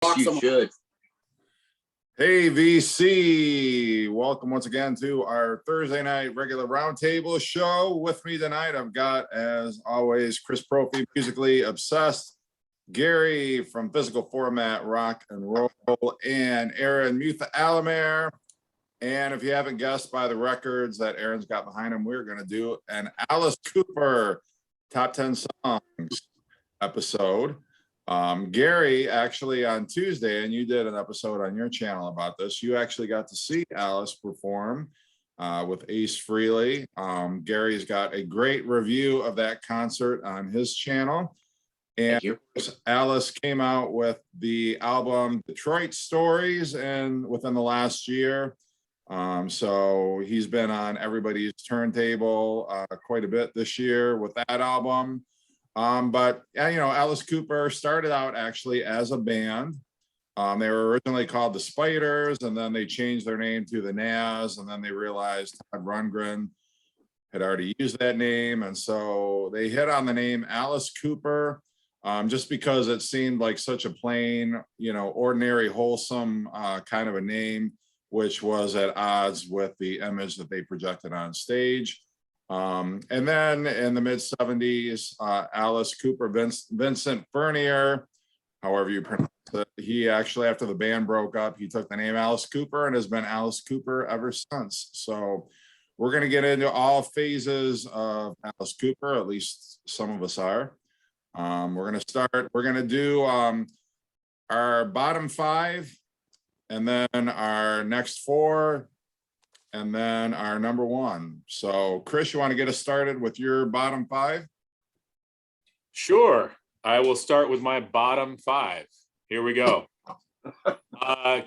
You should. Hey, VC. Welcome once again to our Thursday night regular roundtable show. With me tonight, I've got, as always, Chris Prophy, Musically Obsessed, Gary from Physical Format Rock and Roll, and Aaron Mutha Alamere. And if you haven't guessed by the records that Aaron's got behind him, we're going to do an Alice Cooper Top 10 Songs episode. Gary, actually on Tuesday, and you did an episode on your channel about this, you actually got to see Alice perform with Ace Frehley. Gary's got a great review of that concert on his channel. And Alice came out with the album Detroit Stories and within the last year. So he's been on everybody's turntable quite a bit this year with that album. But you know, Alice Cooper started out actually as a band. They were originally called the Spiders, and then they changed their name to the Nazz, and then they realized Todd Rundgren had already used that name, and so they hit on the name Alice Cooper, just because it seemed like such a plain, you know, ordinary, wholesome kind of a name, which was at odds with the image that they projected on stage. And then in the mid 70s, Alice Cooper, Vincent Furnier, however you pronounce it, he actually, after the band broke up, he took the name Alice Cooper and has been Alice Cooper ever since. So we're going to get into all phases of Alice Cooper, at least some of us are. We're going to do our bottom five, and then our next four, and then our number one. So Chris, you want to get us started with your bottom five? Sure. I will start with my bottom five. Here we go.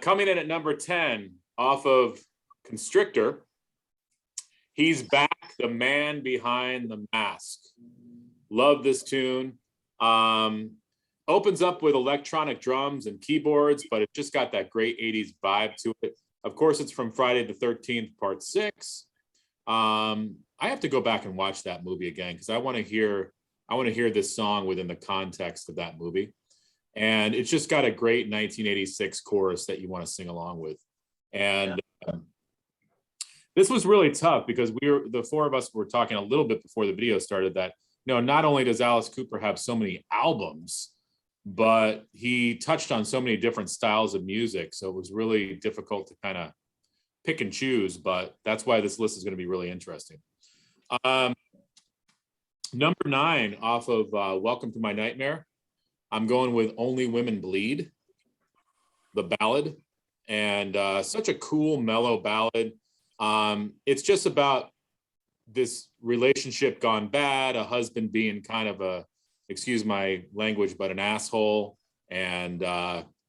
Coming in at number 10 off of Constrictor, He's Back, the man behind the mask. Love this tune. Opens up with electronic drums and keyboards, but it just got that great 80s vibe to it. Of course, it's from Friday the 13th, part 6. I have to go back and watch that movie again because I want to hear this song within the context of that movie. And it's just got a great 1986 chorus that you want to sing along with. And this was really tough because the four of us were talking a little bit before the video started that, you know, not only does Alice Cooper have so many albums, but he touched on so many different styles of music. So it was really difficult to kind of pick and choose, but that's why this list is going to be really interesting. Number 9 off of Welcome to My Nightmare, I'm going with Only Women Bleed, the ballad. And such a cool, mellow ballad. It's just about this relationship gone bad, a husband being kind of a, excuse my language, but an asshole, and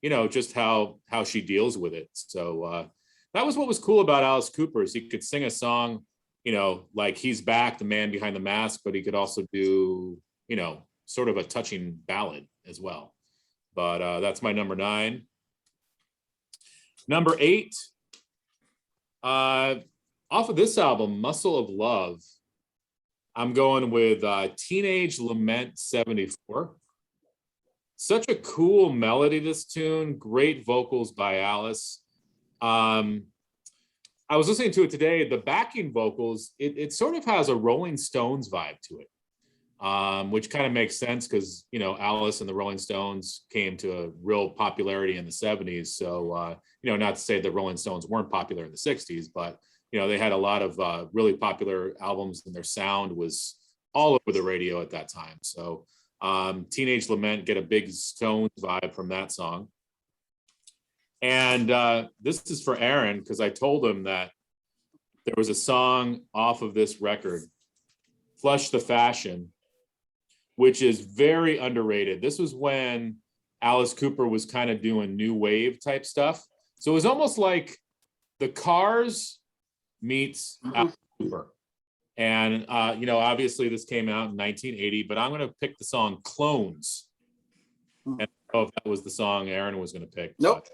you know, just how she deals with it. So that was what was cool about Alice Cooper, is he could sing a song, you know, like He's Back, the man behind the mask, but he could also do, you know, sort of a touching ballad as well. But that's my number 9. Number 8, off of this album, Muscle of Love, I'm going with Teenage Lament 74. Such a cool melody, this tune. Great vocals by Alice. I was listening to it today. The backing vocals, it sort of has a Rolling Stones vibe to it, which kind of makes sense because, you know, Alice and the Rolling Stones came to a real popularity in the 70s. So, you know, not to say the Rolling Stones weren't popular in the 60s, but you know, they had a lot of really popular albums and their sound was all over the radio at that time. So Teenage Lament, get a big Stones vibe from that song. And this is for Aaron, because I told him that there was a song off of this record, Flush the Fashion, which is very underrated. This was when Alice Cooper was kind of doing new wave type stuff. So it was almost like the Cars meets Alice Cooper. And, you know, obviously this came out in 1980, but I'm going to pick the song Clones. And I don't know if that was the song Aaron was going to pick. Nope.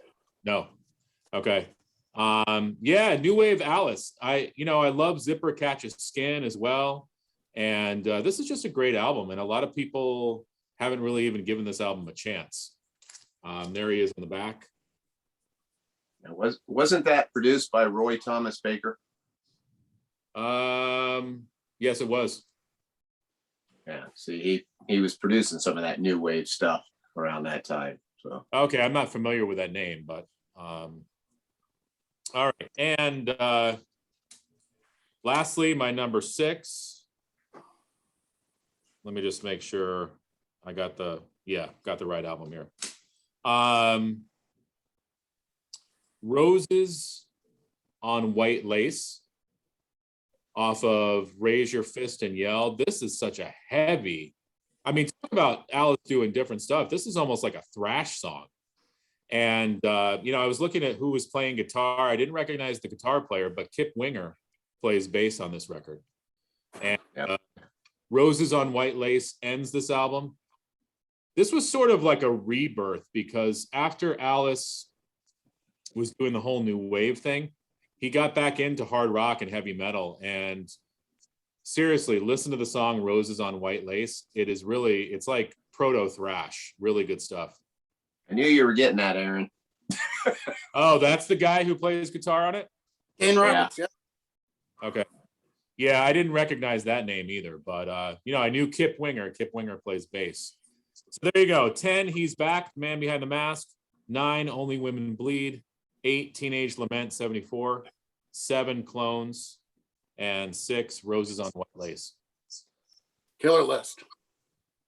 No. Okay. Yeah, new wave Alice. I love Zipper Catches Skin as well. And this is just a great album. And a lot of people haven't really even given this album a chance. There he is in the back. Wasn't that produced by Roy Thomas Baker? Yes, it was. Yeah, see, he was producing some of that new wave stuff around that time. So Okay, I'm not familiar with that name, but all right. And lastly, my number 6. Let me just make sure I got the right album here. Roses on White Lace off of Raise Your Fist and Yell. This is such a heavy, I mean, talk about Alice doing different stuff. This is almost like a thrash song. And, I was looking at who was playing guitar. I didn't recognize the guitar player, but Kip Winger plays bass on this record. And Roses on White Lace ends this album. This was sort of like a rebirth because after Alice was doing the whole new wave thing, he got back into hard rock and heavy metal. And seriously, listen to the song Roses on White Lace. It's like proto thrash, really good stuff. I knew you were getting that, Aaron. Oh, that's the guy who plays guitar on it? Kane Roberts, yeah. Okay. Yeah, I didn't recognize that name either, but I knew Kip Winger. Kip Winger plays bass. So there you go. 10, He's Back, Man Behind the Mask. 9, Only Women Bleed. 8, Teenage Lament 74. 7, Clones. And 6, Roses on White Lace. Killer list.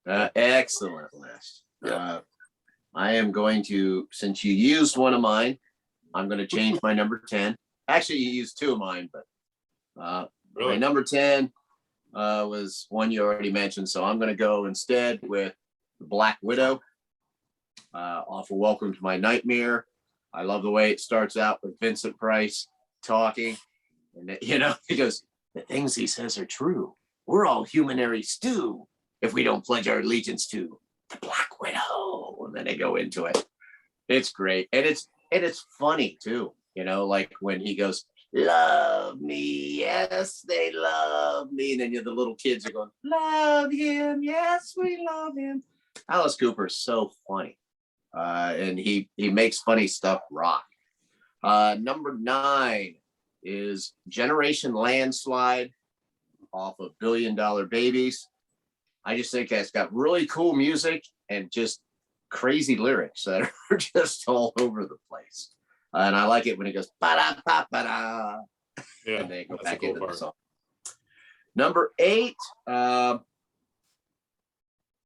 Excellent list. I am going to, since you used one of mine, I'm going to change my number 10. Actually, you used 2 of mine, but Really? my number 10 was one you already mentioned. So I'm going to go instead with the Black Widow off of Welcome to My Nightmare. I love the way it starts out with Vincent Price talking. And, he goes, the things he says are true. We're all humanary stew if we don't pledge our allegiance to the Black Widow. And then they go into it. It's great. And it's funny too. Like when he goes, love me, yes, they love me. And then the little kids are going, love him, yes, we love him. Alice Cooper is so funny. And he makes funny stuff rock. Number 9 is Generation Landslide off of $1 Billion Babies. I just think that's got really cool music and just crazy lyrics that are just all over the place. And I like it when it goes ba-da-ba-ba-da. Yeah, And they go that's back a cool into part. the song. Number 8, I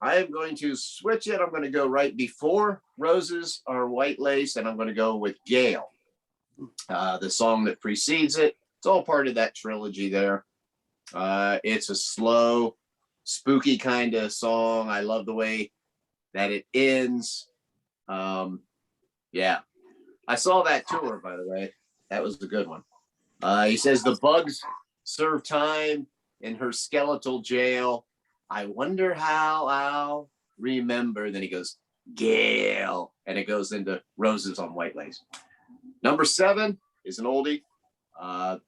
am going to switch it. I'm going to go right before Roses or White Lace, and I'm going to go with Gale. The song that precedes it. It's all part of that trilogy there. It's a slow, spooky kind of song. I love the way that it ends. Yeah. I saw that tour, by the way. That was a good one. He says the bugs serve time in her skeletal jail. I wonder how I'll remember. Then he goes, Gale. And it goes into Roses on White Lace. Number 7 is an oldie.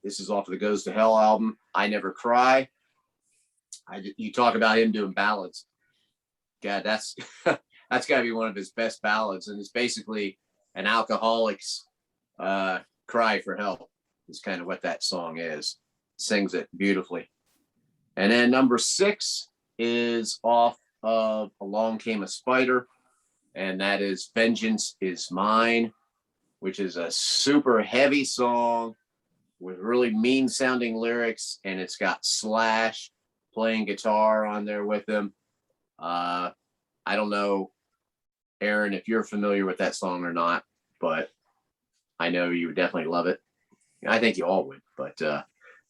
This is off of the Goes to Hell album. I Never Cry. You talk about him doing ballads. God, that's got to be one of his best ballads. And it's basically an alcoholic's cry for help is kind of what that song is. Sings it beautifully. And then number 6 is off of Along Came a Spider, and that is Vengeance Is Mine, which is a super heavy song with really mean sounding lyrics, and it's got Slash playing guitar on there with him. I don't know, Aaron, if you're familiar with that song or not, but I know you would definitely love it. I think you all would, but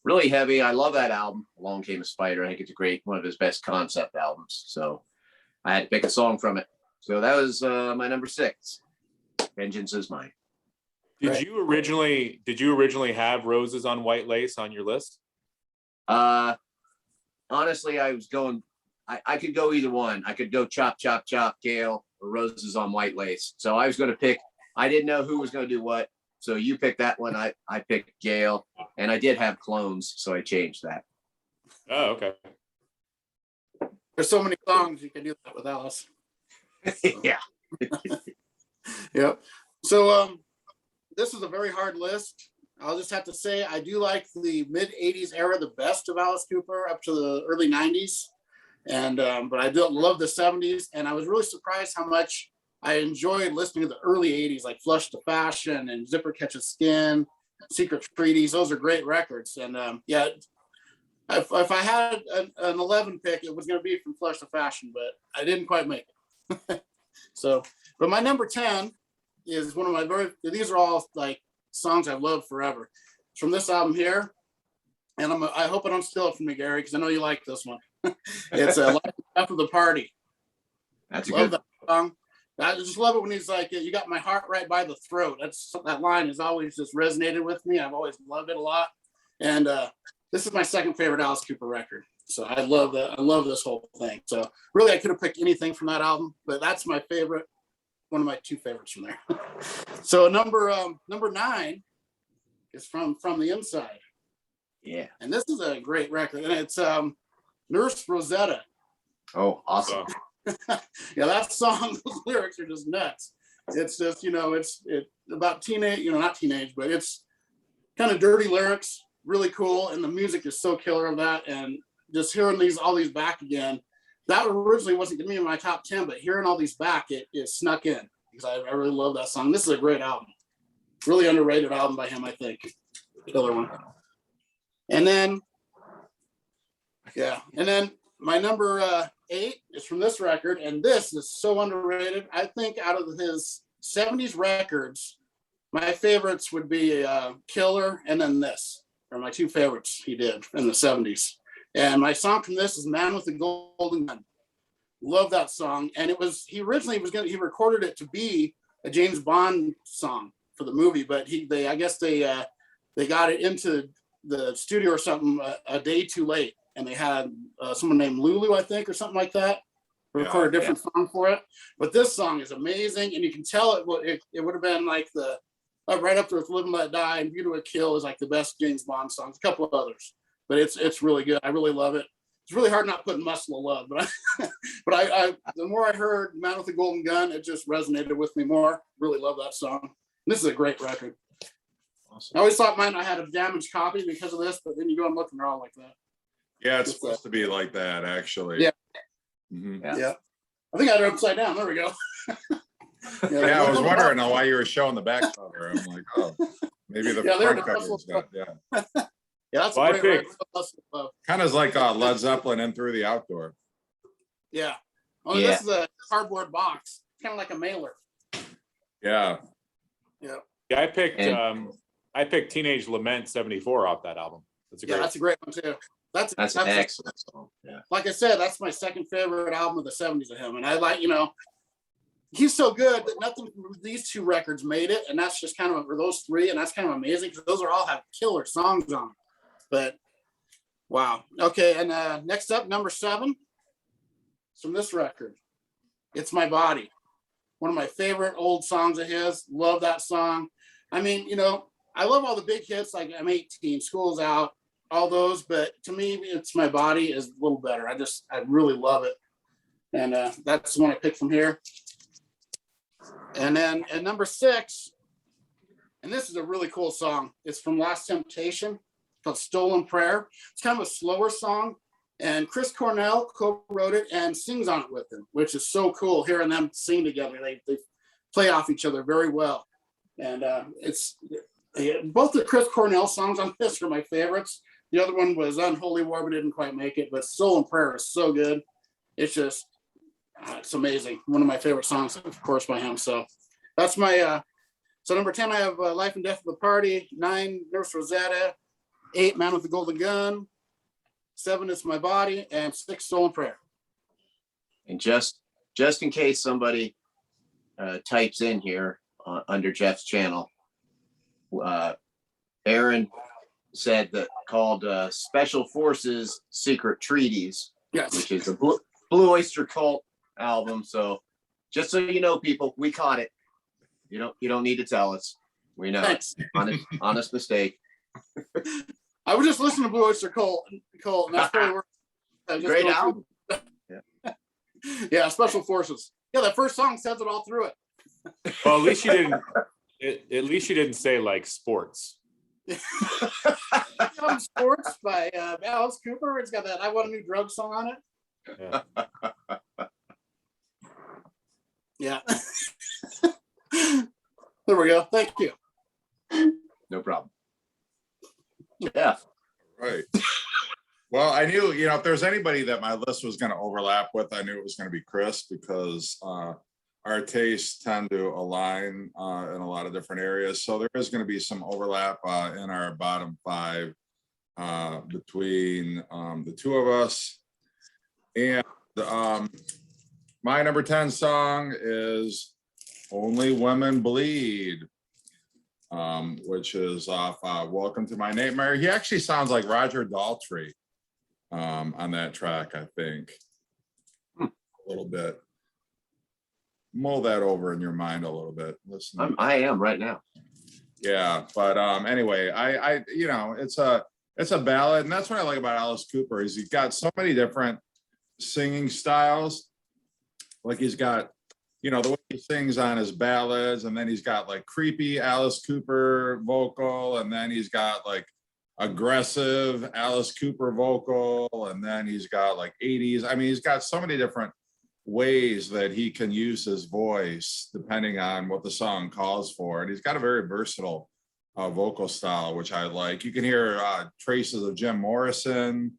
really heavy. I love that album. Along Came a Spider. I think it's a great, one of his best concept albums. So I had to pick a song from it. So that was my number 6. Vengeance Is Mine. Did you originally have Roses on White Lace on your list? Honestly, I was going, I could go either one. I could go Chop, Chop, Chop, Gale, or Roses on White Lace. So I was going to pick, I didn't know who was going to do what. So you picked that one. I picked Gale, and I did have Clones, so I changed that. Oh, okay. There's so many songs you can do that with Alice. Yeah. Yep. So this is a very hard list. I'll just have to say I do like the mid 80s era the best of Alice Cooper up to the early 90s. And but I do love the 70s. And I was really surprised how much I enjoyed listening to the early 80s, like Flush to Fashion and Zipper Catches Skin, Secret Treaties. Those are great records. And yeah, if I had an 11 pick, it was going to be from Flush to Fashion, but I didn't quite make it. So, but my number 10 is one of my these are all like songs I've loved forever. It's from this album here. And I hope I don't steal it from you, Gary, because I know you like this one. It's Life After the Party. That's a Love good. that song. I just love it when he's like, "You got my heart right by the throat." That line has always just resonated with me. I've always loved it a lot. And this is my second favorite Alice Cooper record. So I love that. I love this whole thing. So really, I could have picked anything from that album, but that's my favorite. One of my two favorites from there. So number 9 is from The Inside. Yeah. And this is a great record. And it's Nurse Rosetta. Oh, awesome. Yeah, that song, those lyrics are just nuts. It's just, it's about teenage, not teenage, but it's kind of dirty lyrics, really cool. And the music is so killer of that. And just hearing all these back again, that originally wasn't going to be in my top 10, but hearing all these back, it snuck in because I really love that song. This is a great album. Really underrated album by him, I think. Killer one. And then my number 8 is from this record, and this is so underrated. I think out of his 70s records, my favorites would be Killer and then this are my two favorites he did in the 70s. And my song from this is Man with the Golden Gun. Love that song. And he originally he recorded it to be a James Bond song for the movie, but I guess they got it into the studio or something a day too late. And they had someone named Lulu, I think, or something like that, record a different song for it. But this song is amazing, and you can tell it would have been like the right up there with "Live and Let Die" and "View to a Kill" is like the best James Bond songs. A couple of others, but it's really good. I really love it. It's really hard not putting "Muscle of Love," but I the more I heard "Man with the Golden Gun," it just resonated with me more. Really love that song. This is a great record. Awesome. I always thought I had a damaged copy because of this, but then you go and look and they're all like that. Yeah, it's supposed to be like that, actually. Yeah. Mm-hmm. Yeah. I think I had it upside down. There we go. Yeah, I was wondering why you were showing the back cover. I'm like, oh, maybe the front cover is that. Yeah. Yeah, that's a great record. Kind of like Led Zeppelin and Through the Outdoor. Yeah. Only this is a cardboard box. Kind of like a mailer. Yeah. Yeah. Yeah, I picked Teenage Lament 74 off that album. That's a great one too. That's an excellent song. Yeah. Like I said, that's my second favorite album of the 70s of him. And I like, he's so good that nothing from these two records made it. And that's just kind of, or those three, and that's kind of amazing because those all have killer songs on them. But wow. Okay. And next up, number 7 is from this record. It's My Body. One of my favorite old songs of his. Love that song. I mean, I love all the big hits like I'm 18, School's Out, all those, but to me, It's My Body is a little better. I really love it. And that's the one I picked from here. And then at number 6, and this is a really cool song. It's from Last Temptation called Stolen Prayer. It's kind of a slower song. And Chris Cornell co-wrote it and sings on it with him, which is so cool hearing them sing together. They play off each other very well. And both the Chris Cornell songs on this are my favorites. The other one was Unholy War, but didn't quite make it. But Stolen Prayer is so good. It's just, it's amazing. One of my favorite songs, of course, by him. So that's my, so number 10, I have Life and Death of the Party. 9, Nurse Rosetta. 8, Man with the Golden Gun. 7, It's My Body. And 6, Stolen Prayer. And just in case somebody types in here under Jeff's channel, Aaron said that called Special Forces Secret Treaties, Yes. which is a Blue Oyster Cult album. So just so you know, people, we caught it. You don't need to tell us. We know. Thanks. Honest mistake. I was just listening to Blue Oyster Cult, and that's probably where Great album. Yeah, Special Forces. Yeah, that first song says it all through it. Well, at least you didn't. At least you didn't say like sports. Sports by Alice Cooper. It's got that "I Want a New Drug" song on it. Yeah. Yeah. There we go. Thank you. No problem. Yeah. Right. Well, I knew, if there's anybody that my list was going to overlap with, I knew it was going to be Chris, because our tastes tend to align in a lot of different areas. So there is going to be some overlap in our bottom five between the two of us. And my number 10 song is "Only Women Bleed," which is off "Welcome to My Nightmare." He actually sounds like Roger Daltrey on that track, I think. A little bit. Mull that over in your mind a little bit. Listen. I am right now. Yeah, but anyway, I it's a ballad, and that's what I like about Alice Cooper, is he's got so many different singing styles. Like he's got, the way he sings on his ballads, and then he's got like creepy Alice Cooper vocal, and then he's got like aggressive Alice Cooper vocal, and then he's got like 80s. I mean, he's got so many different ways that he can use his voice depending on what the song calls for, and he's got a very versatile vocal style, which I like. You can hear traces of Jim Morrison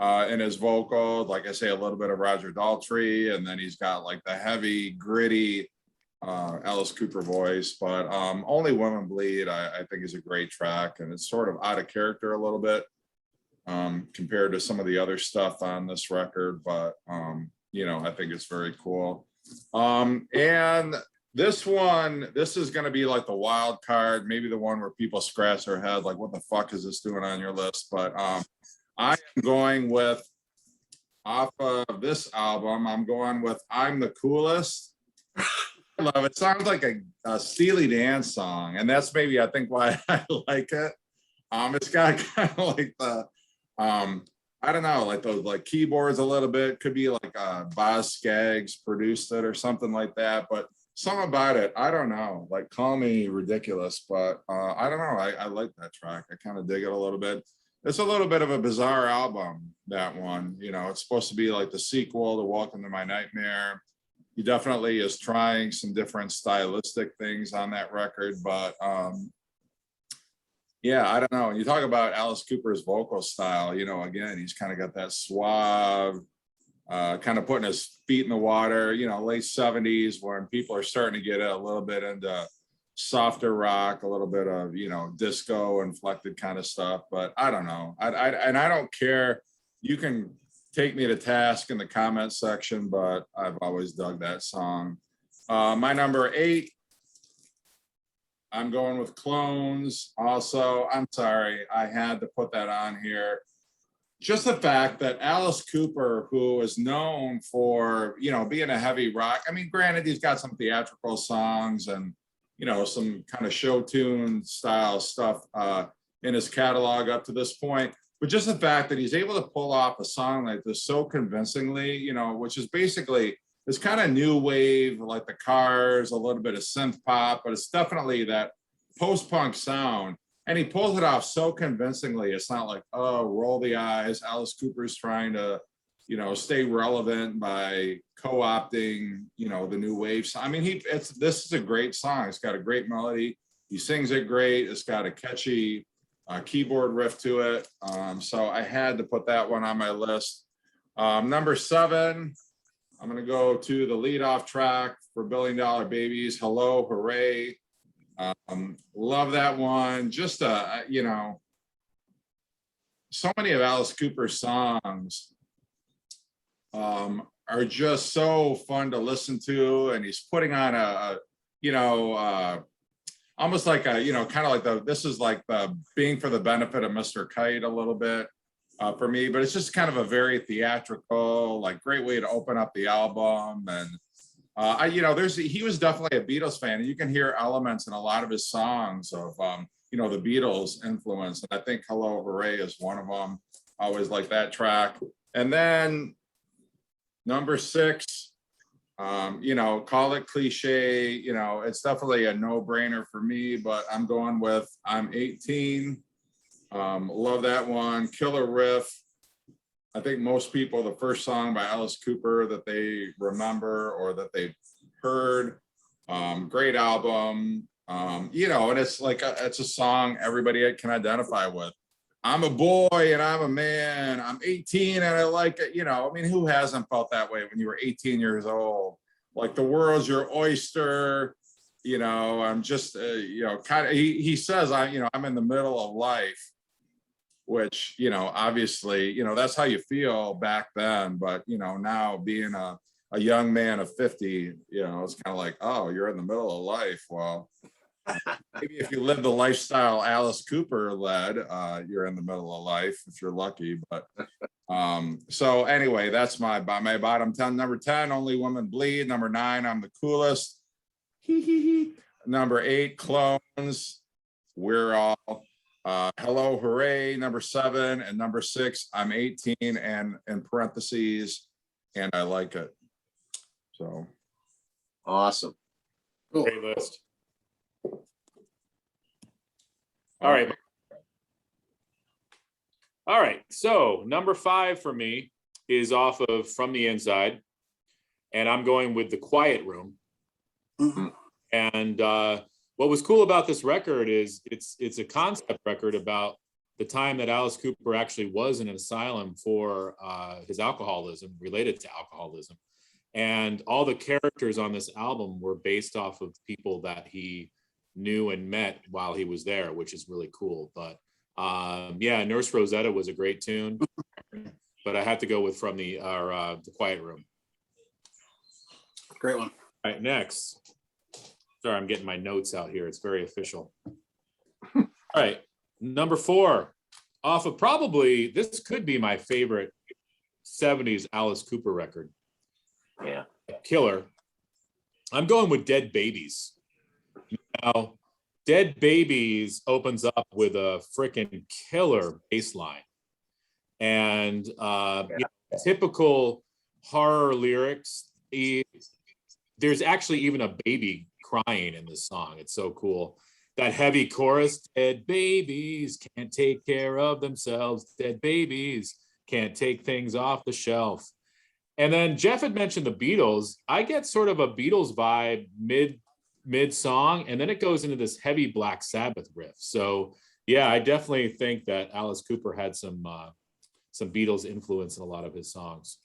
in his vocal, like I say, a little bit of Roger Daltrey, and then he's got like the heavy, gritty Alice Cooper voice. But "Only Women Bleed" I think is a great track, and it's sort of out of character a little bit compared to some of the other stuff on this record, but I think it's very cool. And this is going to be like the wild card, maybe the one where people scratch their head like, what the fuck is this doing on your list? But I am going with, off of this album, I'm going with "I'm the Coolest." I love it. Sounds like a Steely Dan song, and that's maybe, I think, why I like it. It's got kind of like the I don't know, like those like keyboards a little bit. Could be like Boz Scaggs produced it or something like that. But something about it, I don't know. Like, call me ridiculous, but I don't know. I like that track. I kind of dig it a little bit. It's a little bit of a bizarre album, that one. It's supposed to be like the sequel to "Welcome to My Nightmare." He definitely is trying some different stylistic things on that record, but yeah, I don't know. When you talk about Alice Cooper's vocal style, again, he's kind of got that suave, kind of putting his feet in the water, late 70s, when people are starting to get a little bit into softer rock, a little bit of, disco inflected kind of stuff. But I don't know. I don't care. You can take me to task in the comment section, but I've always dug that song. My number 8, I'm going with "Clones." Also, I'm sorry, I had to put that on here. Just the fact that Alice Cooper, who is known for, being a heavy rock, I mean, granted, he's got some theatrical songs and, some kind of show tune style stuff in his catalog up to this point. But just the fact that he's able to pull off a song like this so convincingly, which is basically this kind of new wave, like the Cars, a little bit of synth pop, but it's definitely that post-punk sound. And he pulls it off so convincingly. It's not like, oh, roll the eyes. Alice Cooper's trying to, stay relevant by co-opting, the new wave. I mean, this is a great song. It's got a great melody. He sings it great. It's got a catchy keyboard riff to it. So I had to put that one on my list. Number 7, I'm going to go to the leadoff track for "Billion Dollar Babies," "Hello, Hooray." Love that one. Just, so many of Alice Cooper's songs are just so fun to listen to. And he's putting on almost like kind of like this is like the being for the benefit of Mr. Kite a little bit. For me, but it's just kind of a very theatrical, like, great way to open up the album. And he was definitely a Beatles fan, and you can hear elements in a lot of his songs of the Beatles influence. And I think "Hello, Hooray" is one of them. I always like that track. And then number 6, You know, call it cliche, you know, it's definitely a no-brainer for me, but I'm going with I'm 18. Love that one. Killer riff. I think most people, the first song by Alice Cooper that they remember or that they've heard. Great album. You know, and it's like it's a song everybody can identify with. I'm a boy and I'm a man. I'm 18 and I like it. You know, I mean, who hasn't felt that way when you were 18 years old? Like the world's your oyster. You know, I'm just, you know, kind of, he says, I'm in the middle of life, which, you know, obviously, you know, that's how you feel back then. But, you know, now being a young man of 50, you know, it's kind of like, oh, you're in the middle of life. Well, maybe if you live the lifestyle Alice Cooper led, you're in the middle of life if you're lucky. But so anyway, that's my bottom 10. Number 10, Only Women Bleed. Number 9, I'm the Coolest. Number 8, Clones. We're All. Hello, Hooray. Number 7, and number 6, I'm 18, and in parentheses, and I like it. So Awesome. Cool. Great list. All right. All right. So number 5 for me is off of From the Inside, and I'm going with The Quiet Room. Mhm. And what was cool about this record is it's a concept record about the time that Alice Cooper actually was in an asylum for his alcoholism, related to alcoholism. And all the characters on this album were based off of people that he knew and met while he was there, which is really cool. But yeah, Nurse Rosetta was a great tune, but I had to go with The Quiet Room. Great one. All right, next. Sorry, I'm getting my notes out here. It's very official. All right, number 4, off of probably, this could be my favorite 70s Alice Cooper record. Yeah. Killer. I'm going with Dead Babies. Now, Dead Babies opens up with a freaking killer bass line. And you know, typical horror lyrics. There's actually even a baby crying in this song. It's so cool. That heavy chorus, dead babies can't take care of themselves. Dead babies can't take things off the shelf. And then Jeff had mentioned the Beatles. I get sort of a Beatles vibe mid song, and then it goes into this heavy Black Sabbath riff. So yeah, I definitely think that Alice Cooper had some Beatles influence in a lot of his songs.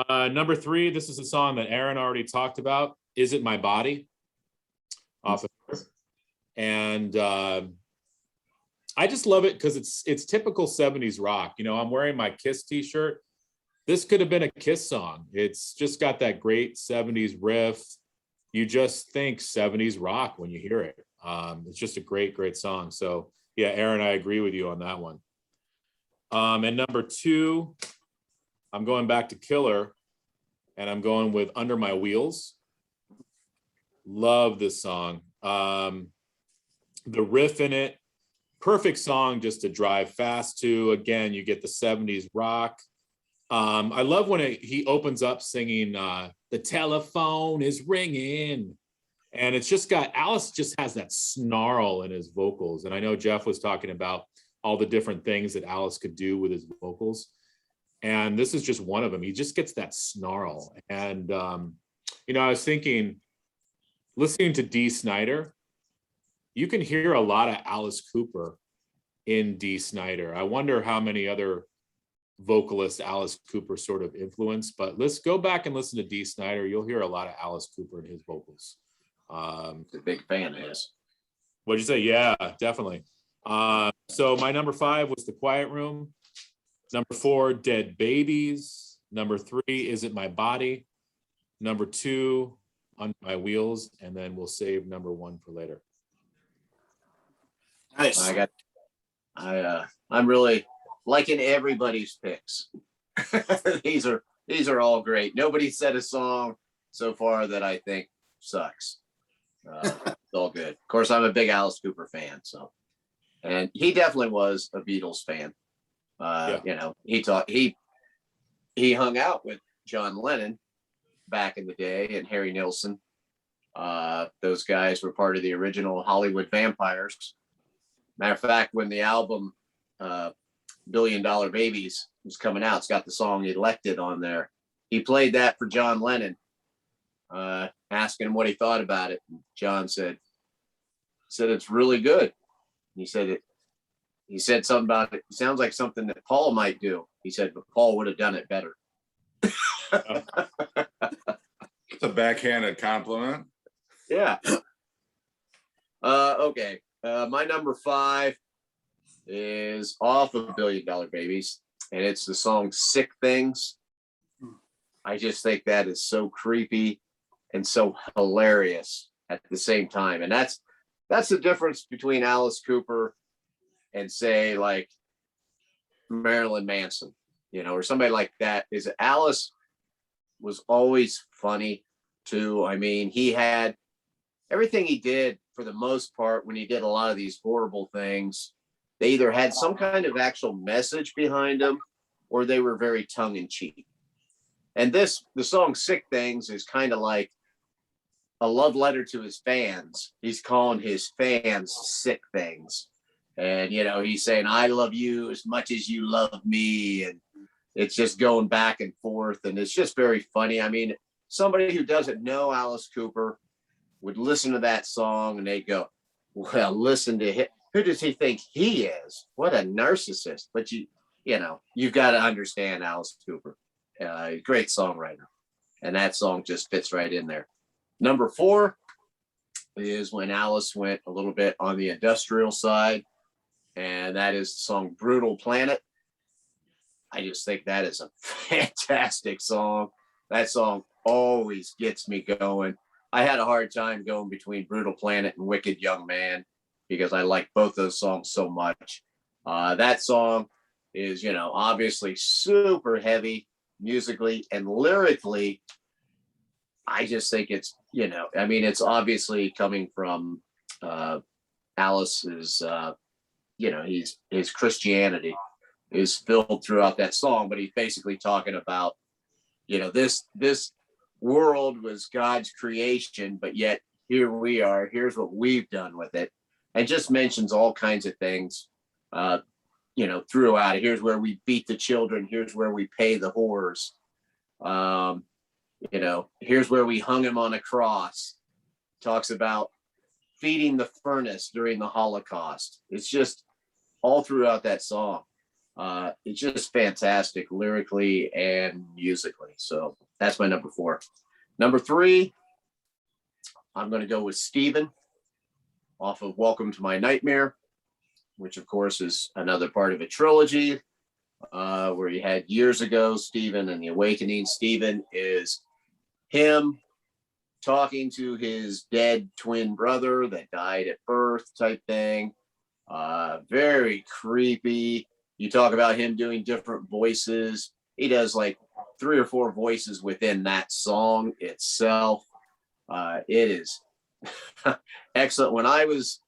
Number 3, this is a song that Aaron already talked about. Is It My Body? Off of her. And I just love it because it's typical 70s rock. You know, I'm wearing my Kiss t-shirt. This could have been a Kiss song. It's just got that great 70s riff. You just think 70s rock when you hear it. It's just a great, great song. So yeah, Aaron, I agree with you on that one. And number 2, I'm going back to Killer, and I'm going with Under My Wheels. Love this song. The riff in it, perfect song just to drive fast to. Again, you get the 70s rock. I love when he opens up singing, the telephone is ringing. And it's just got, Alice just has that snarl in his vocals. And I know Jeff was talking about all the different things that Alice could do with his vocals. And this is just one of them. He just gets that snarl. And, you know, I was thinking, listening to Dee Snider, you can hear a lot of Alice Cooper in Dee Snider. I wonder how many other vocalists Alice Cooper sort of influenced, but let's go back and listen to Dee Snider. You'll hear a lot of Alice Cooper in his vocals. A big fan of his. What'd you say? Yeah, definitely. So my number 5 was The Quiet Room. Number 4, Dead Babies. Number 3, Is It My Body? Number 2, On My Wheels. And then we'll save number 1 for later. Nice. I'm really liking everybody's picks. These are all great. Nobody said a song so far that I think sucks. It's all good. Of course, I'm a big Alice Cooper fan, so, and he definitely was a Beatles fan. Yeah. You know, he hung out with John Lennon back in the day, and Harry Nilsson. Those guys were part of the original Hollywood Vampires. Matter of fact, when the album $1 Billion Babies was coming out, it's got the song Elected on there. He played that for John Lennon, asking him what he thought about it. And John said it's really good. He said something about it. It sounds like something that Paul might do. He said, but Paul would have done it better. It's a backhanded compliment. Yeah. Okay. My number 5 is off of $1 Billion Babies, and it's the song Sick Things. I just think that is so creepy and so hilarious at the same time. And that's the difference between Alice Cooper and, say, like Marilyn Manson, or somebody like that. Is Alice was always funny too. I mean, he had everything he did for the most part when he did a lot of these horrible things. They either had some kind of actual message behind them or they were very tongue in cheek. And the song Sick Things is kind of like a love letter to his fans. He's calling his fans sick things. And, he's saying, I love you as much as you love me. And it's just going back and forth. And it's just very funny. I mean, somebody who doesn't know Alice Cooper would listen to that song and they'd go, well, listen to him. Who does he think he is? What a narcissist. But you've got to understand Alice Cooper. Great songwriter. And that song just fits right in there. Number 4 is when Alice went a little bit on the industrial side, and that is the song Brutal Planet. I just think that is a fantastic song. That song always gets me going. I had a hard time going between Brutal Planet and Wicked Young Man because I like both those songs so much. That song is, obviously super heavy musically and lyrically. I just think it's, it's obviously coming from Alice's, his Christianity is filled throughout that song, but he's basically talking about, this world was God's creation, but yet here we are, here's what we've done with it. And just mentions all kinds of things, throughout it. Here's where we beat the children. Here's where we pay the whores. Here's where we hung him on a cross. Talks about feeding the furnace during the Holocaust. It's just all throughout that song. It's just fantastic lyrically and musically. So that's my number 4. Number 3, I'm going to go with Steven off of Welcome to My Nightmare, which of course is another part of a trilogy where you had years ago Steven and the Awakening. Steven is him talking to his dead twin brother that died at birth type thing. Very creepy. You talk about him doing different voices. He does like 3 or 4 voices within that song itself. It is excellent. When I was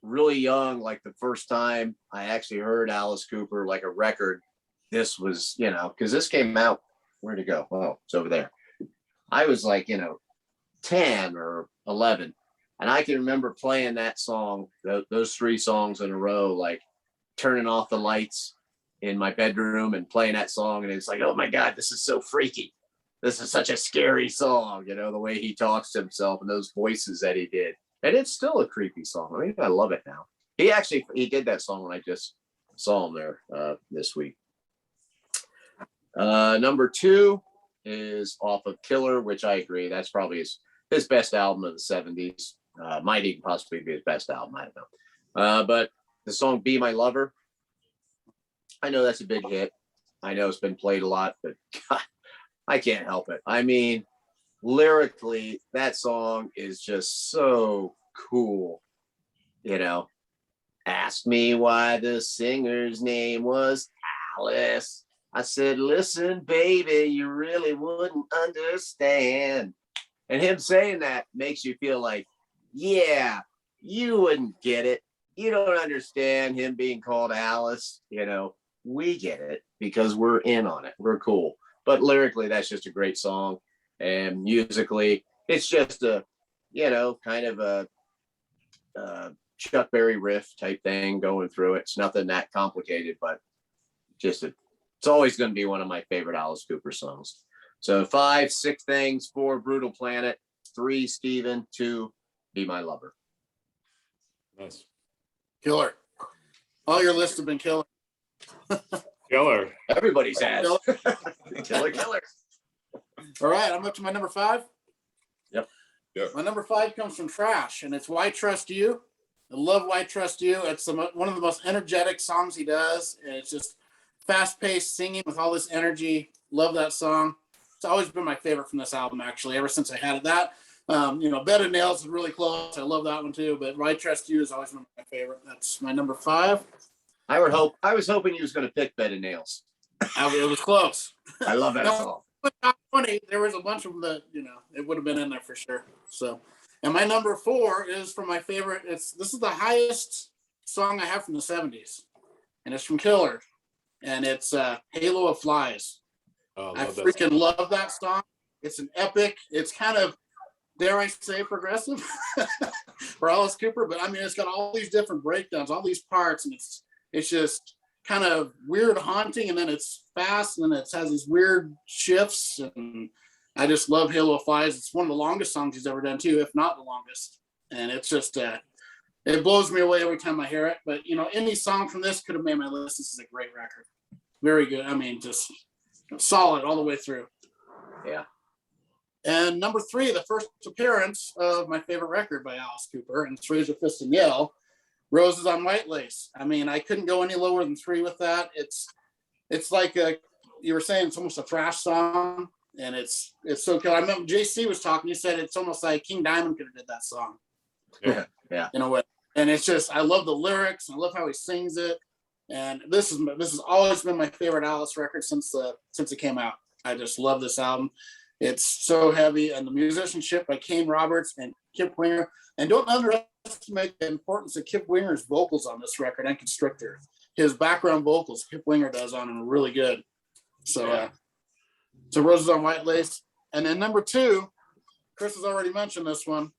really young, like the first time I actually heard Alice Cooper, like a record, this was, because this came out, where'd it go? Oh, it's over there. I was like, 10 or 11. And I can remember playing that song, those 3 songs in a row, like turning off the lights in my bedroom and playing that song. And it's like, oh my God, this is so freaky. This is such a scary song, the way he talks to himself and those voices that he did. And it's still a creepy song. I mean, I love it now. He did that song when I just saw him there this week. Number 2 is off of Killer, which I agree. That's probably his best album of the 70s. Might even possibly be his best album. I don't know. But the song Be My Lover, I know that's a big hit. I know it's been played a lot, but God, I can't help it. I mean, lyrically, that song is just so cool. Ask me why the singer's name was Alice. I said, listen, baby, you really wouldn't understand. And him saying that makes you feel like, yeah, you wouldn't get it. You don't understand him being called Alice. We get it because we're in on it. We're cool. But lyrically, that's just a great song. and musically, it's just a, kind of a Chuck Berry riff type thing going through it. It's nothing that complicated, but it's always going to be one of my favorite Alice Cooper songs. So 5, 6 things, 4, Brutal Planet, 3, Steven, 2, Be My Lover. Nice. Killer. All your lists have been killer. Killer. Everybody's has. Killer. Killer. All right, I'm up to my number 5. Yep. My number 5 comes from Trash, and it's Why Trust You. I love Why Trust You. It's one of the most energetic songs he does. And it's just fast-paced singing with all this energy. Love that song. It's always been my favorite from this album, actually, ever since I had it. That, Bed of Nails is really close. I love that one too. But Why Trust You has always been my favorite. That's my number 5. I was hoping he was going to pick Bed of Nails. It was close. I love that song. Top 20, there was a bunch of them that, it would have been in there for sure. So, and my number 4 is from my favorite. This is the highest song I have from the 70s, and it's from Killer, and it's Halo of Flies. Oh, I freaking love that song. It's an epic. It's kind of, dare I say, progressive for Alice Cooper, but I mean, it's got all these different breakdowns, all these parts, and it's just kind of weird, haunting, and then it's fast, and then it has these weird shifts, and I just love Halo of Flies. It's one of the longest songs he's ever done too, if not the longest, and it's just it blows me away every time I hear it. But any song from this could have made my list. This is a great record, very good. I mean, just solid all the way through. Yeah. And number 3, the first appearance of my favorite record by Alice Cooper, and it's Raise Your Fist and Yell, Roses on White Lace. I mean, I couldn't go any lower than 3 with that. It's like you were saying, it's almost a thrash song, and it's so cool. I remember JC was talking. He said it's almost like King Diamond could have did that song. Yeah. In a way, and it's just, I love the lyrics. I love how he sings it, and this has always been my favorite Alice record since it came out. I just love this album. It's so heavy, and the musicianship by Kane Roberts and Kip Winger. And don't underestimate the importance of Kip Winger's vocals on this record and Constrictor. His background vocals, Kip Winger does on him, are really good. So, so Roses on White Lace. And then number 2, Chris has already mentioned this one.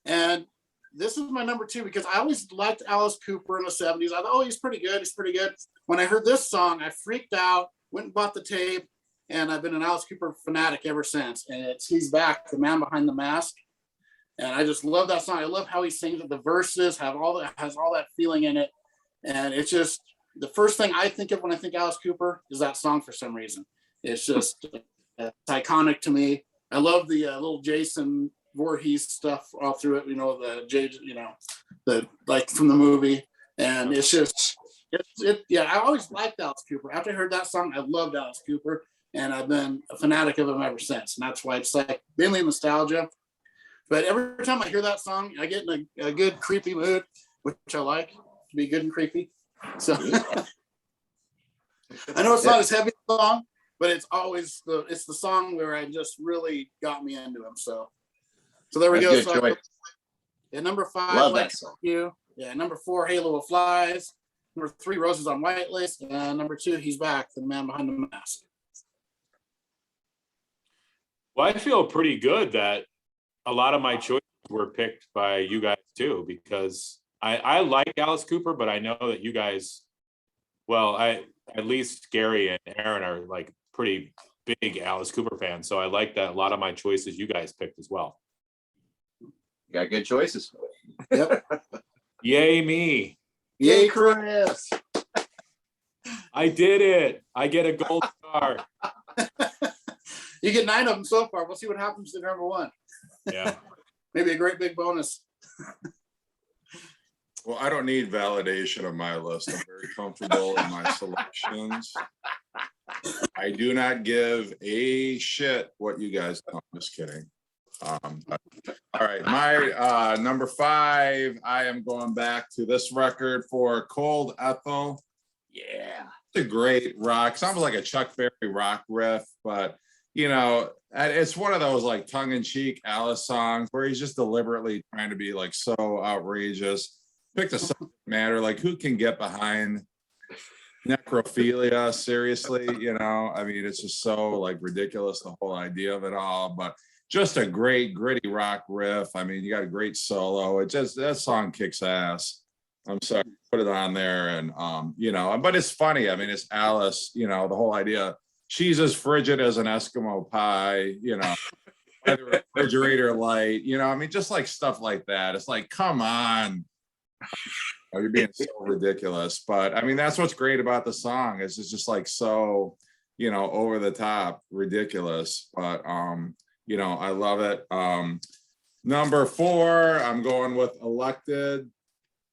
And this is my number 2 because I always liked Alice Cooper in the 70s. I thought, he's pretty good. He's pretty good. When I heard this song, I freaked out, went and bought the tape. And I've been an Alice Cooper fanatic ever since. And He's Back, The Man Behind the Mask. And I just love that song. I love how he sings it. The verses has all that feeling in it. And it's just, the first thing I think of when I think Alice Cooper is that song for some reason. It's just it's iconic to me. I love the little Jason Voorhees stuff all through it. The like from the movie. And it's just, I always liked Alice Cooper. After I heard that song, I loved Alice Cooper. And I've been a fanatic of him ever since. And that's why it's like mainly nostalgia. But every time I hear that song, I get in a good creepy mood, which I like, to be good and creepy. So I know it's not as heavy a song, but it's always the song where I just really got me into him. So there we That's go. Good choice. Yeah, number 5, Love like that song. You. Yeah, number 4, Halo of Flies. Number 3, Roses on White Lace. And number 2, He's Back, The Man Behind the Mask. Well, I feel pretty good that a lot of my choices were picked by you guys too, because I like Alice Cooper, but I know that you guys, at least Gary and Aaron are like pretty big Alice Cooper fans. So I like that a lot of my choices you guys picked as well. Got good choices. Yep. Yay me. Yay, Chris. I did it. I get a gold star. You get 9 of them so far. We'll see what happens to number 1. Yeah. Maybe a great big bonus. Well, I don't need validation of my list. I'm very comfortable in my selections. I do not give a shit what you guys know. I'm just kidding. But, all right, my number 5, I am going back to this record for Cold Ethel. Yeah. It's a great rock. Sounds like a Chuck Berry rock riff, but it's one of those like tongue-in-cheek Alice songs where he's just deliberately trying to be like so outrageous. Picked a subject matter, like who can get behind necrophilia, seriously, I mean, it's just so like ridiculous, the whole idea of it all, but just a great gritty rock riff. I mean, you got a great solo. That song kicks ass. I'm sorry, put it on there. And but it's funny. I mean, it's Alice, the whole idea. She's as frigid as an Eskimo pie, by the refrigerator light, I mean, just like stuff like that. It's like, come on. You're being so ridiculous. But I mean, that's what's great about the song. It's just like so, over the top, ridiculous. But I love it. Number 4, I'm going with Elected.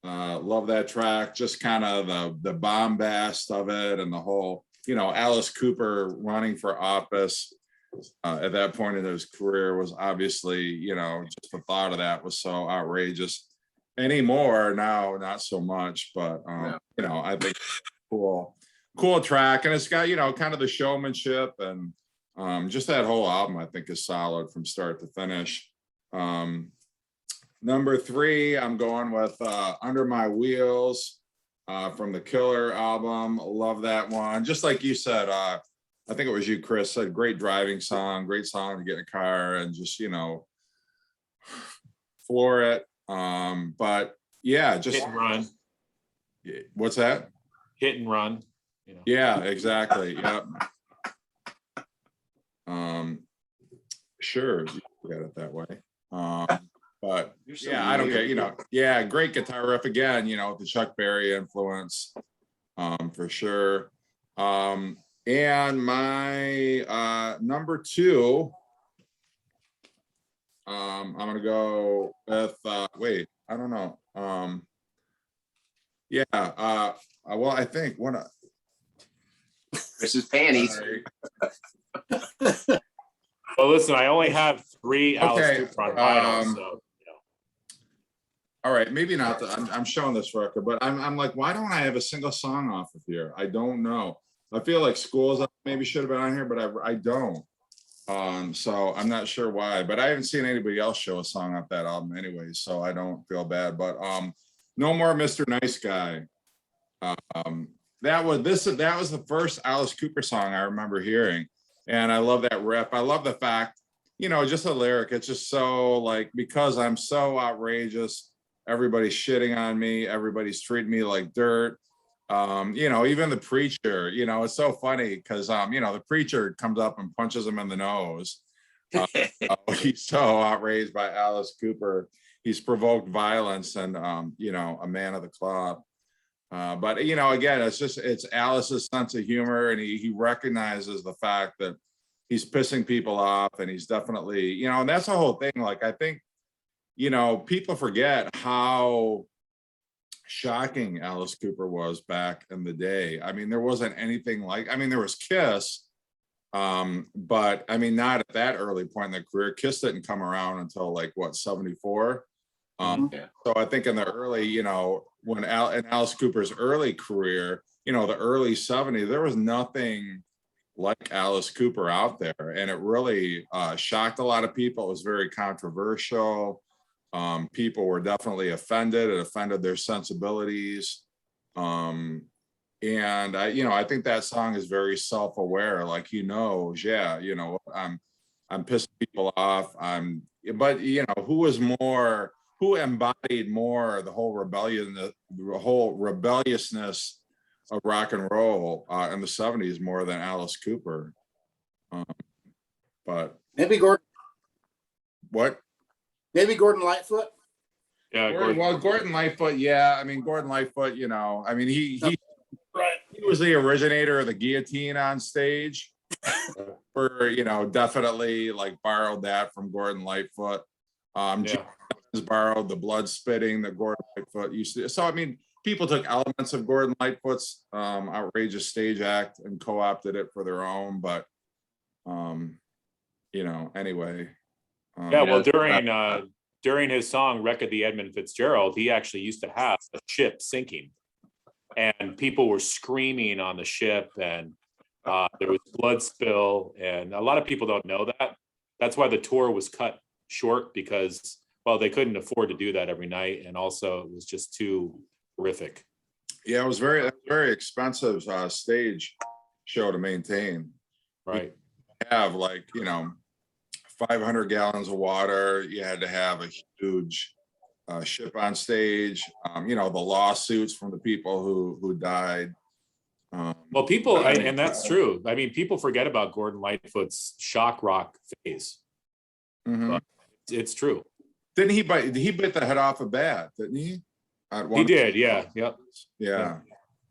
Love that track. Just kind of the bombast of it and the whole, Alice Cooper running for office at that point in his career was obviously, just the thought of that was so outrageous. Anymore now, not so much, but I think cool track, and it's got kind of the showmanship and just that whole album I think is solid from start to finish. Number 3, I'm going with Under My Wheels from the Killer album. Love that one. Just like you said, I think it was you, Chris, said great driving song, great song to get in a car and just floor it. But yeah, just hit and run. What's that? Hit and run. Yeah, exactly. Yep. Sure, you got it that way. But So yeah, I don't weird. care. Yeah, great guitar riff again. With the Chuck Berry influence, for sure. And my number 2. I'm gonna go with wait, I don't know. Well, I think one Chris's panties. Well, listen, I only have 3 Alice Okay, Cooper on vinyl, so all right, maybe not. I'm showing this record, but I'm like, why don't I have a single song off of here? I don't know. I feel like Schools maybe should have been on here, but I don't. So I'm not sure why, but I haven't seen anybody else show a song off that album anyway, so I don't feel bad. But No More Mr. Nice Guy. That was the first Alice Cooper song I remember hearing, and I love that riff. I love the fact, just the lyric. It's just so like, because I'm so outrageous, everybody's shitting on me, everybody's treating me like dirt. Even the preacher, it's so funny because the preacher comes up and punches him in the nose. He's so outraged by Alice Cooper. He's provoked violence and a man of the cloth. But again, it's Alice's sense of humor, and he recognizes the fact that he's pissing people off, and he's definitely, and that's the whole thing. Like, I think, people forget how shocking Alice Cooper was back in the day. I mean, there wasn't anything like, there was Kiss, but not at that early point in their career. Kiss didn't come around until like 74. Yeah. So I think in the early, when in Alice Cooper's early career, the early 70s, there was nothing like Alice Cooper out there, and it really shocked a lot of people. It was very controversial. People were definitely offended. It offended their sensibilities. And I think that song is very self-aware. Like, I'm pissing people off. But who embodied more the whole rebelliousness of rock and roll in the 70s more than Alice Cooper. But Maybe Gordon. What? Maybe Gordon Lightfoot. yeah. Gordon Lightfoot, yeah. Gordon Lightfoot, he Right. was the originator of the guillotine on stage. Definitely like borrowed that from Gordon Lightfoot. James borrowed the blood spitting that Gordon Lightfoot used to. So people took elements of Gordon Lightfoot's outrageous stage act and co-opted it for their own. But anyway. Well, during his song "Wreck of the Edmund Fitzgerald," he actually used to have a ship sinking, and people were screaming on the ship, and there was blood spill, and a lot of people don't know that. That's why the tour was cut short, because they couldn't afford to do that every night, and also it was just too horrific. Yeah, it was very expensive stage show to maintain. Right. Have like, 500 gallons of water. You had to have a huge ship on stage. The lawsuits from the people who died. Well, people, I mean, and that's true. I mean, people forget about Gordon Lightfoot's shock rock phase. mhm. It's true. Didn't he bite? He bit the head off a bat, didn't he? At He one- did. Yeah. Yep. Yeah,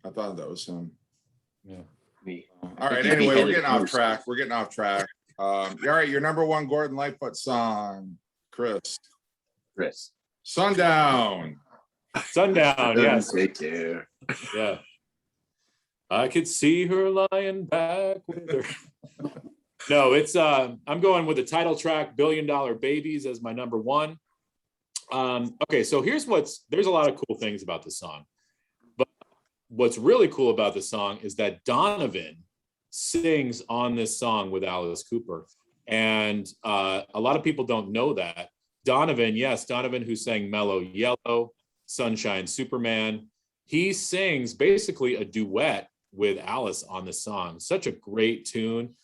I thought that was him. Yeah. Me. All right. he Anyway, we're beheaded getting off first. track. All right, your number one Gordon Lightfoot song, Chris. Chris. Sundown. Sundown. Yes. Take care. Yeah. I could see her lying back with her. No, it's I'm going with the title track, Billion Dollar Babies, as my number one. Okay, so there's a lot of cool things about the song. But what's really cool about the song is that Donovan sings on this song with Alice Cooper. And a lot of people don't know that. Donovan who sang Mellow Yellow, Sunshine Superman, he sings basically a duet with Alice on the song. Such a great tune.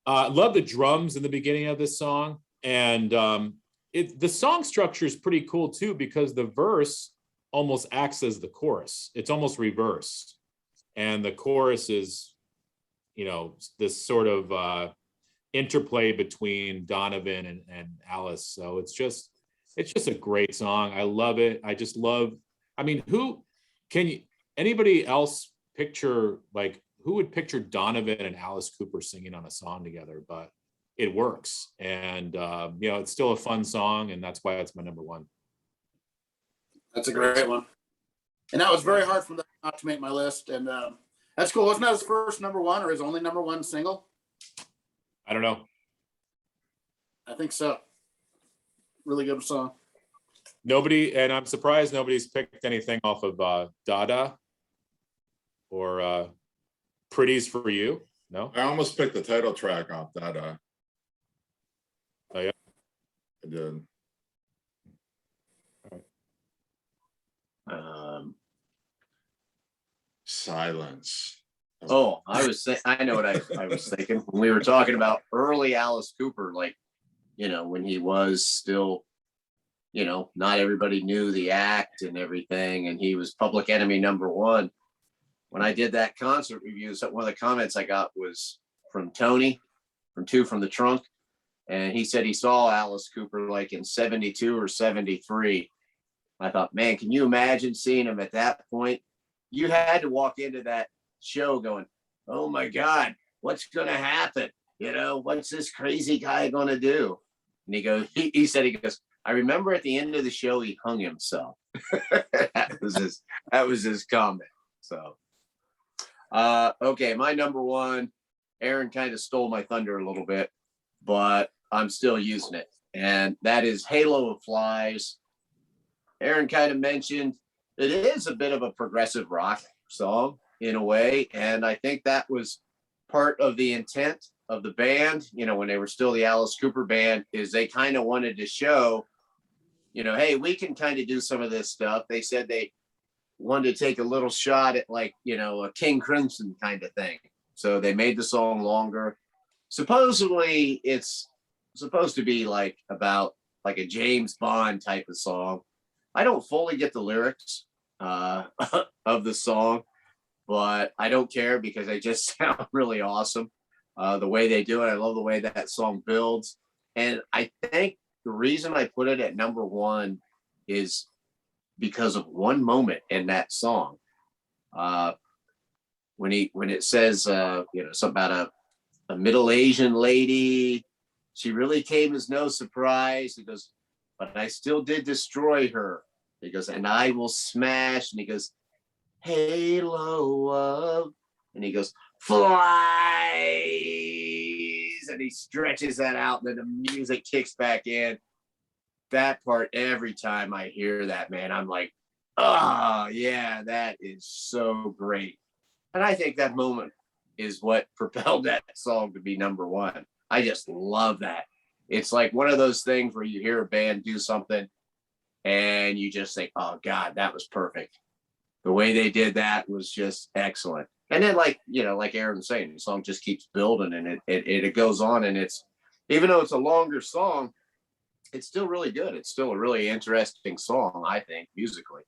Love the drums in the beginning of this song. And the song structure is pretty cool too, because the verse almost acts as the chorus. It's almost reversed. And the chorus is, this sort of interplay between Donovan and Alice. So it's just a great song. I love it. Anybody else picture, like, who would picture Donovan and Alice Cooper singing on a song together? But it works. And, it's still a fun song, and that's why it's my number one. That's a great one. And that was very hard for them not to make my list. And that's cool. Wasn't that his first number one or his only number one single? I don't know. I think so. Really good song. And I'm surprised nobody's picked anything off of Dada or Pretty's for You. No? I almost picked the title track off that. Oh, yeah? I did. Silence. Oh, I know what I was thinking when we were talking about early Alice Cooper, like, when he was still, not everybody knew the act and everything, and he was Public Enemy #1. When I did that concert review, so one of the comments I got was from Tony from Two from the Trunk. And he said he saw Alice Cooper like in 72 or 73. I thought, man, can you imagine seeing him at that point? You had to walk into that show going, oh my God, what's going to happen? What's this crazy guy going to do? And he said, I remember at the end of the show, he hung himself. That was his comment. So, okay, my number one, Aaron kind of stole my thunder a little bit, but I'm still using it. And that is Halo of Flies. Aaron kind of mentioned it is a bit of a progressive rock song in a way. And I think that was part of the intent of the band, when they were still the Alice Cooper band, is they kind of wanted to show, hey, we can kind of do some of this stuff. They said they wanted to take a little shot at like, a King Crimson kind of thing. So they made the song longer. Supposedly it's supposed to be like about like a James Bond type of song. I don't fully get the lyrics of the song, but I don't care because they just sound really awesome. The way they do it, I love the way that song builds. And I think the reason I put it at number one is because of one moment in that song. When it says, something about a middle Asian lady, she really came as no surprise. He goes, but I still did destroy her. He goes, and I will smash. And he goes, halo of, and he goes, flies. And he stretches that out. And then the music kicks back in. That part, every time I hear that, man, I'm like, oh, yeah, that is so great. And I think that moment is what propelled that song to be number one. I just love that. It's like one of those things where you hear a band do something and you just think, oh God, that was perfect. the way they did that was just excellent. And then, like, you know, like Aaron was saying, the song just keeps building, and it goes on, and it's, even though it's a longer song, it's still really good. It's still a really interesting song, I think, musically.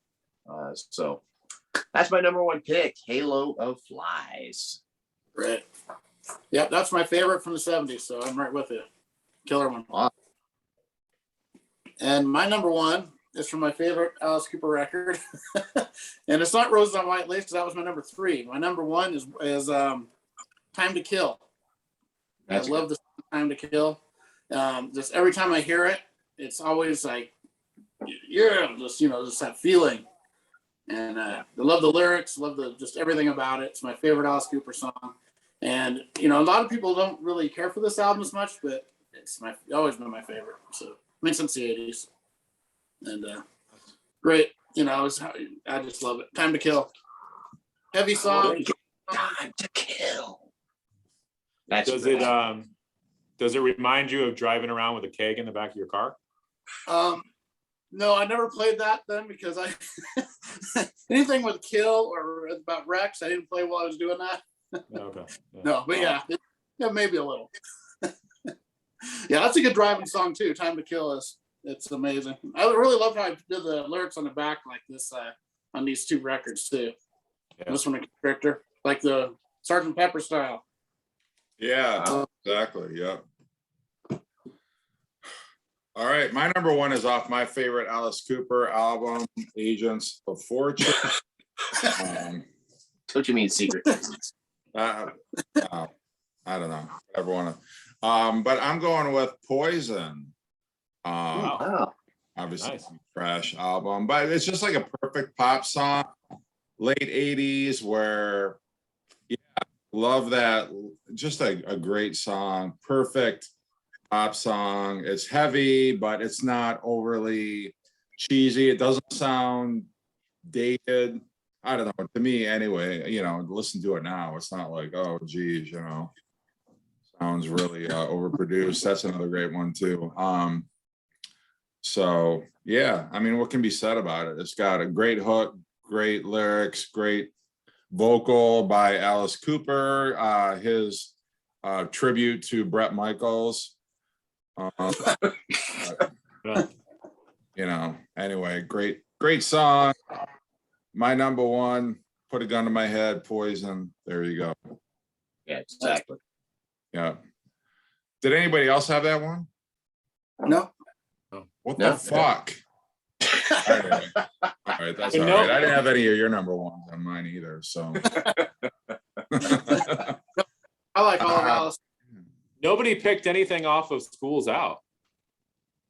So that's my number one pick, Halo of Flies. Right. Yeah, that's my favorite from the 70s, so I'm right with you. Killer one. Awesome. And my number one is from my favorite Alice Cooper record. And it's not Roses on White Lace, because that was my number 3. My number 1 is Time to Kill. I love the song Time to Kill. Just every time I hear it, it's always like, yeah, just that feeling. And I love the lyrics, love just everything about it. It's my favorite Alice Cooper song. And, a lot of people don't really care for this album as much, but it's always been my favorite. So, since the 80s. And great, I just love it. Time to Kill. Heavy song. Time to Kill. Does it remind you of driving around with a keg in the back of your car? No, I never played that then, because I anything with kill or about Rex, I didn't play while I was doing that. Okay. Yeah. No, but yeah, maybe a little. Yeah, that's a good driving song too. Time to Kill it's amazing. I really love how I did the lyrics on the back like this on these 2 records too. Yeah. This one, a Constrictor, like the Sgt. Pepper style. Yeah, exactly. Yeah. All right, my number 1 is off my favorite Alice Cooper album, Agents of Fortune. What you mean, Secret? I don't know. Whatever want to. But I'm going with Poison. Wow. Obviously, Nice. trash album, but it's just like a perfect pop song, late 80s, where, yeah, love that. Just a great song, perfect pop song. It's heavy, but it's not overly cheesy. It doesn't sound dated. I don't know. To me, anyway, listen to it now. It's not like, oh, geez, sounds really overproduced. That's another great one too. So yeah, what can be said about it? It's got a great hook, great lyrics, great vocal by Alice Cooper. His tribute to Bret Michaels. Anyway, great song. My number 1, Put a Gun to My Head, Poison. There you go. Yeah, exactly. Yeah. Did anybody else have that one? No. What No. the fuck? All right, that's all No. right. I didn't have any of your number 1s on mine either. So I like all of Alice. Nobody picked anything off of School's Out.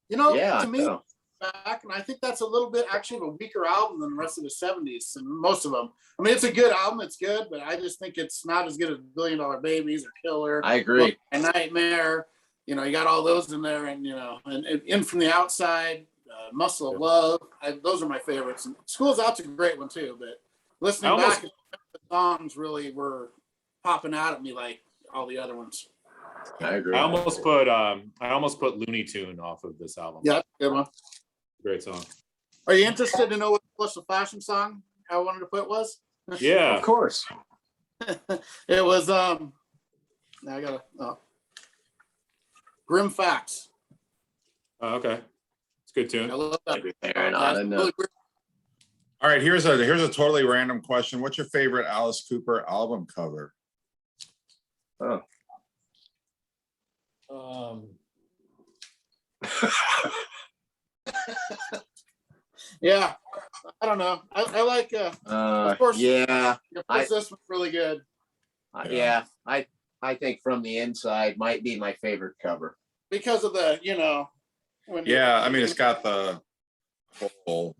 Yeah, to me, no. back, and I think that's a little bit actually of a weaker album than the rest of the 70s and most of them. It's a good album, it's good, but I just think it's not as good as Billion Dollar Babies or Killer. I agree. A Nightmare. You got all those in there, and and In From the Outside, Muscle of Love. Those are my favorites. And School's Out's a great one too, but listening back, the songs really were popping out at me like all the other ones. I agree. I almost put Looney Tune off of this album. Yeah, good one. Great song. Are you interested to know what the fashion song I wanted to put was? Yeah. Of course. It was Grim Facts. Oh, okay. It's a good I tune. love that. Fair enough. That's I know. really weird. all right, here's a totally random question. What's your favorite Alice Cooper album cover? Oh. Yeah, I don't know. I like. Of course. Yeah. This was really good. Yeah. I think From the Inside might be my favorite cover. Because of the, when Yeah, it's got the whole.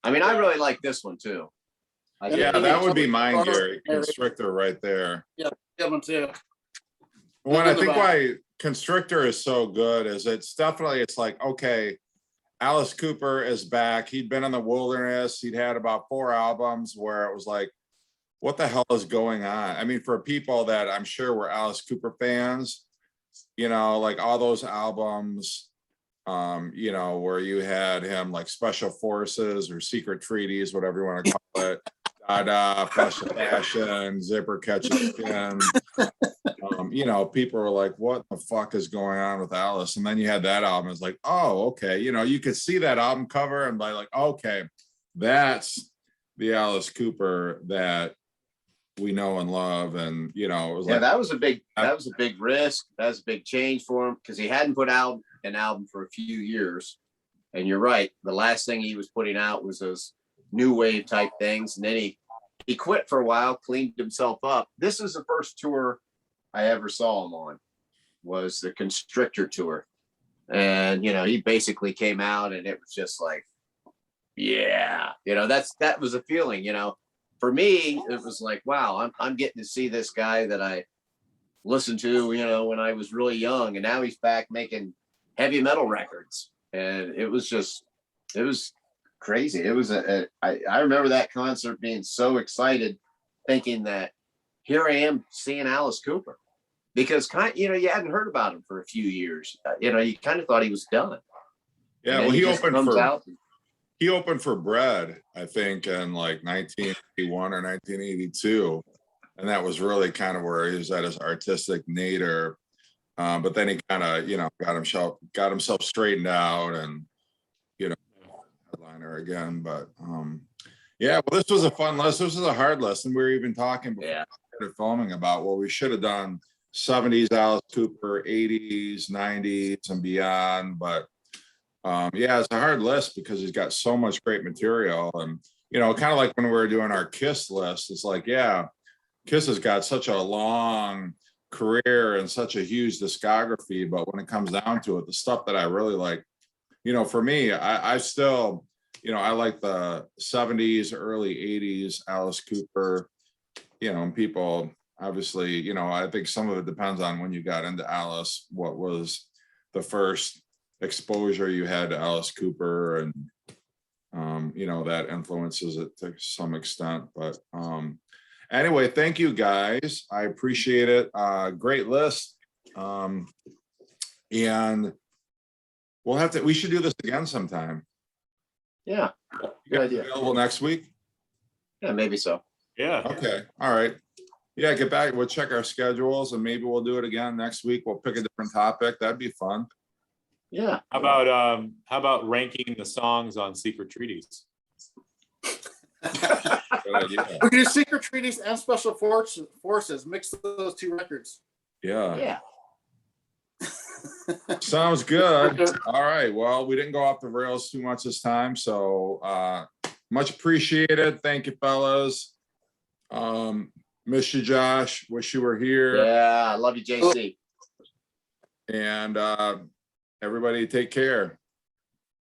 I really like this one too. Yeah, that would be mine, Gary. Constrictor right there. good one too. Well, I think why Constrictor is so good is it's like, okay, Alice Cooper is back. He'd been in the wilderness. He'd had about 4 albums where it was like, what the hell is going on? For people that I'm sure were Alice Cooper fans, like all those albums, where you had him like Special Forces or Secret Treaties, whatever you want to call it. Flush of Passion, Zipper Catches Skin. You know, people were like, what the fuck is going on with Alice? And then you had that album. It's like, oh, okay. You know, you could see that album cover and be like, okay, that's the Alice Cooper that we know and love. And, you know, it was Yeah, like, that was a big risk. That was a big change for him because he hadn't put out an album for a few years. And you're right. The last thing he was putting out was those new wave type things. And then he quit for a while, cleaned himself up. This is the first tour I ever saw him on, was the Constrictor tour. And, you know, he basically came out and it was just like, yeah, you know, that was a feeling, you know. For me, it was like, wow, I'm getting to see this guy that I listened to, you know, when I was really young. And now he's back making heavy metal records. And it was crazy. It was I remember that concert being so excited, thinking that here I am seeing Alice Cooper, because you know, you hadn't heard about him for a few years. You know, you kind of thought he was done. yeah, And well, then he just opened comes for out. he opened for Bread, I think, in like 1981 or 1982. And that was really kind of where he was at his artistic nadir. But then he kind of, you know, got himself straightened out and, you know, headliner again. But yeah, well, this was a fun list. This was a hard list. And we were even talking before we started filming about, well, we should have done 70s Alice Cooper, 80s, 90s, and beyond. But yeah, it's a hard list because he's got so much great material. And, you know, kind of like when we were doing our Kiss list, it's like, yeah, Kiss has got such a long career and such a huge discography. But when it comes down to it, the stuff that I really like, you know, for me, I still, you know, I like the 70s, early 80s Alice Cooper, you know, and people obviously, you know, I think some of it depends on when you got into Alice, what was the first exposure you had to Alice Cooper, and you know, that influences it to some extent. But anyway, thank you guys, I appreciate it. Great list. And we should do this again sometime. Yeah, You good guys idea. available next week? Yeah, maybe so. Yeah. Okay, all right. Yeah, get back, we'll check our schedules and maybe we'll do it again next week. We'll pick a different topic. That'd be fun. Yeah. How about ranking the songs on Secret Treaties? Good idea. We do Secret Treaties and Special Forces. Mix those two records. Yeah, Yeah. sounds good. All right, well, we didn't go off the rails too much this time, so much appreciated. Thank you, fellas. Miss you, Josh. Wish you were here. Yeah. I love you, JC. And everybody take care.